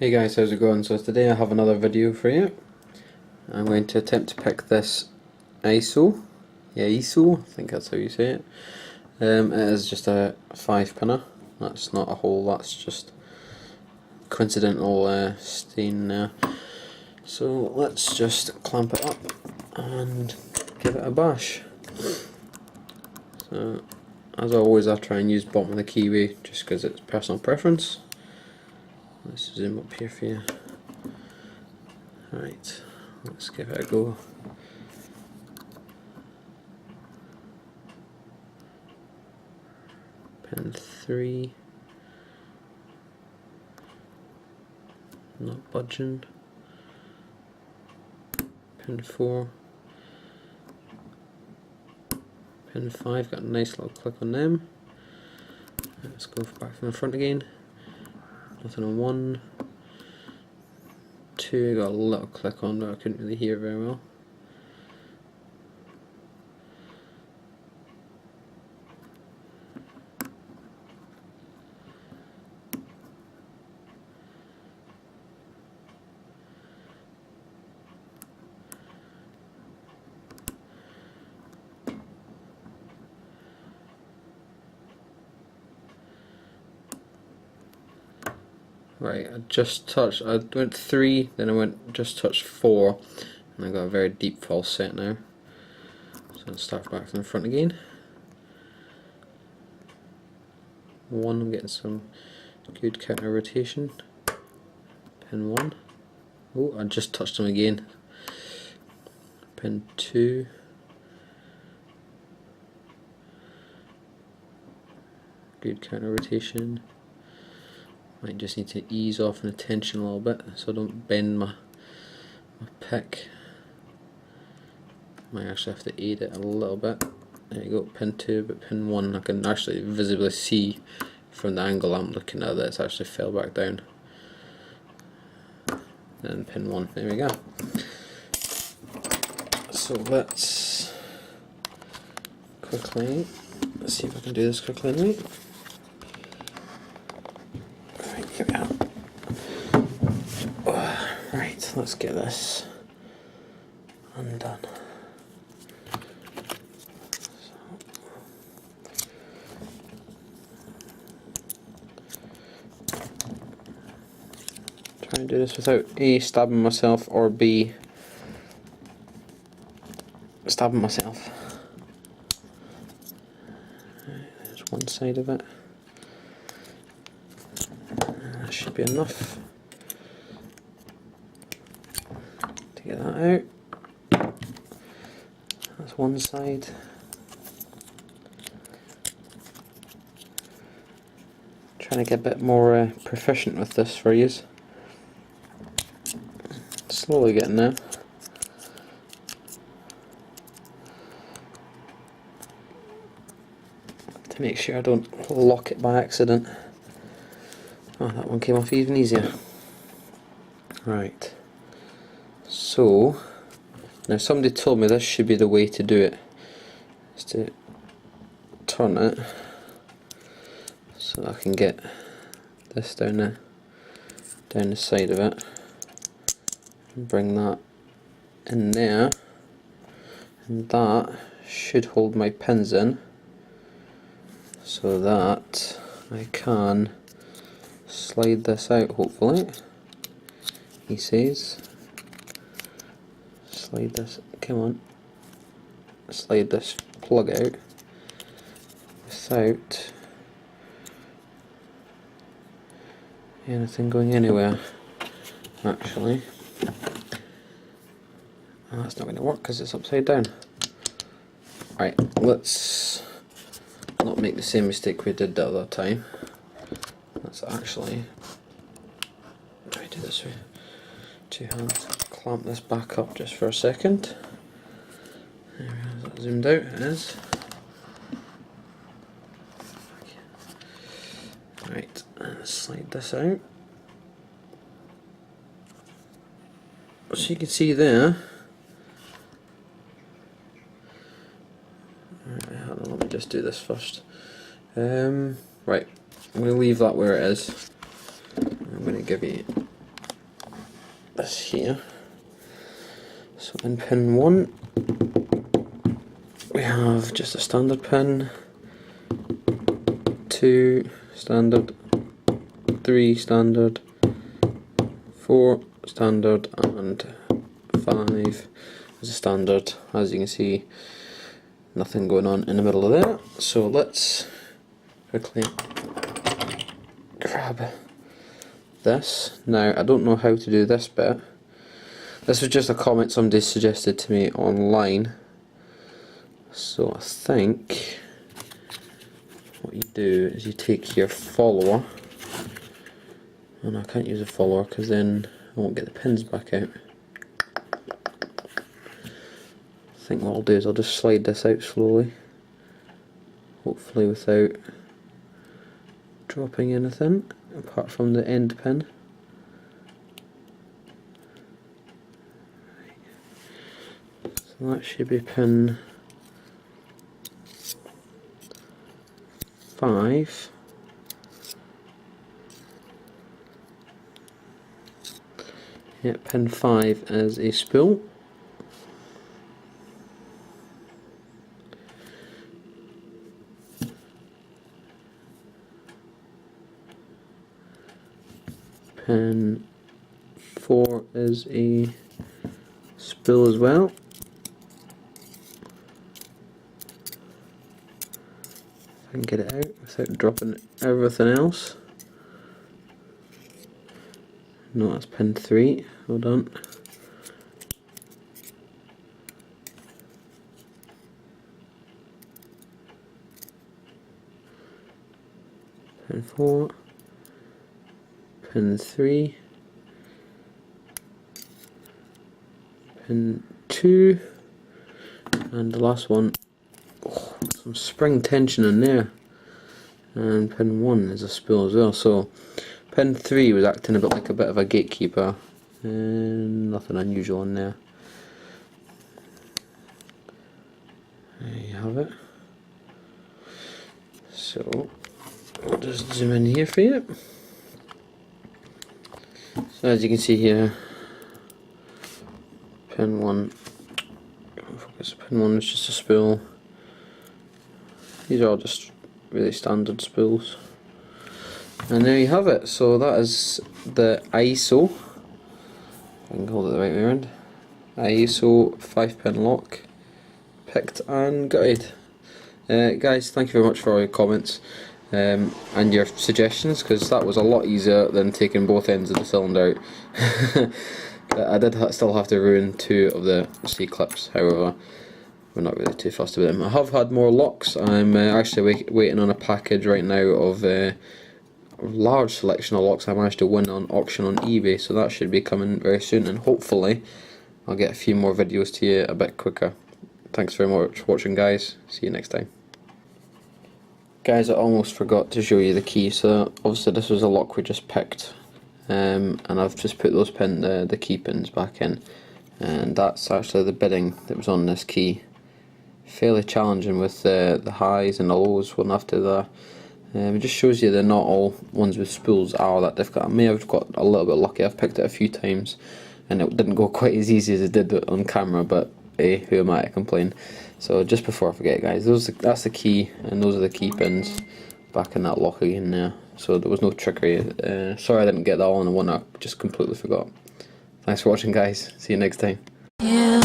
Hey guys, how's it going? So today I have another video for you. I'm going to attempt to pick this ISEO. Yeah, ISEO, I think that's how you say it. It is just a 5-pinner. That's not a hole, that's just coincidental stain there. So let's just clamp it up and give it a bash. So as always, I try and use bottom of the keyway just because it's personal preference. Let's zoom up here for you. Right, let's give it a go. Pin 3, not budging. Pin 4, pin 5, got a nice little click on them. Let's go back from the front again. Nothing on 1, 2, got a little click on, but I couldn't really hear very well. Right, I went 3, then I just touched 4, and I got a very deep false set now. So I'll start back from the front again. 1, I'm getting some good counter rotation. Pin 1. Oh, I just touched them again. Pin 2. Good counter rotation. Might just need to ease off in the tension a little bit so I don't bend my pick. Might actually have to aid it a little bit. There you go, pin 2, but pin 1 I can actually visibly see from the angle I'm looking at that it's actually fell back down. And pin 1, there we go. So let's see if I can do this quickly anyway. Here we are. Right, let's get this undone. Try and do this without A, stabbing myself, or B, stabbing myself. Right, there's one side of it. That should be enough to get that out. That's one side. Trying to get a bit more proficient with this for you. Slowly getting there. To make sure I don't lock it by accident. Oh, that one came off even easier. Right. So, now somebody told me this should be the way to do it. Is to turn it so I can get this down the side of it. And bring that in there. And that should hold my pins in so that I can slide this out, hopefully. He says slide this, come on, slide this plug out without anything going anywhere. Actually, oh, that's not going to work because it's upside down. Right, let's not make the same mistake we did the other time. Let's actually try to do this with 2 hands. Clamp this back up just for a second. There we go, is that zoomed out? It is. Right, slide this out. So you can see there. Right, hold on, let me just do this first. Right, I'm going to leave that where it is. I'm going to give you this here. So in pin 1 we have just a standard pin, 2 standard, 3 standard, 4 standard, and 5 is a standard. As you can see, nothing going on in the middle of there. So let's quickly grab this. Now I don't know how to do this bit. This was just a comment somebody suggested to me online. So I think what you do is you take your follower, and I can't use a follower because then I won't get the pins back out. I think what I'll do is I'll just slide this out slowly, hopefully without dropping anything apart from the end pin. So that should be pin 5. Yeah, pin 5 is a spool. Pin 4 is a spool as well. If I can get it out without dropping everything else. No, that's pin 3. Hold on. Pin 4. Pin 3. Pin 2. And the last one. Oh, some spring tension in there. And pin 1 is a spool as well. So pin 3 was acting a bit of a gatekeeper, and nothing unusual in there. There you have it. So I'll just zoom in here for you. So as you can see here, pin 1, focus, pin 1 is just a spool. These are all just really standard spools. And there you have it. So that is the ISEO, if I can hold it the right way around, ISEO 5-pin lock, picked and gutted. Guys, thank you very much for all your comments and your suggestions, because that was a lot easier than taking both ends of the cylinder out. I did still have to ruin 2 of the C-clips, however we're not really too fussed with them. I have had more locks. I'm actually waiting on a package right now of a large selection of locks I managed to win on auction on eBay, so that should be coming very soon, and hopefully I'll get a few more videos to you a bit quicker. Thanks very much for watching, guys. See you next time. Guys, I almost forgot to show you the key. So obviously this was a lock we just picked, and I've just put those the key pins back in, and that's actually the bidding that was on this key. Fairly challenging with the highs and the lows one after the. It just shows you that not all ones with spools are that difficult. I may have got a little bit lucky. I've picked it a few times and it didn't go quite as easy as it did on camera, but hey, who am I to complain? So just before I forget, guys, that's the key, and those are the key pins back in that lock again there. So there was no trickery. Sorry I didn't get that all in one, I just completely forgot. Thanks for watching, guys. See you next time. Yeah.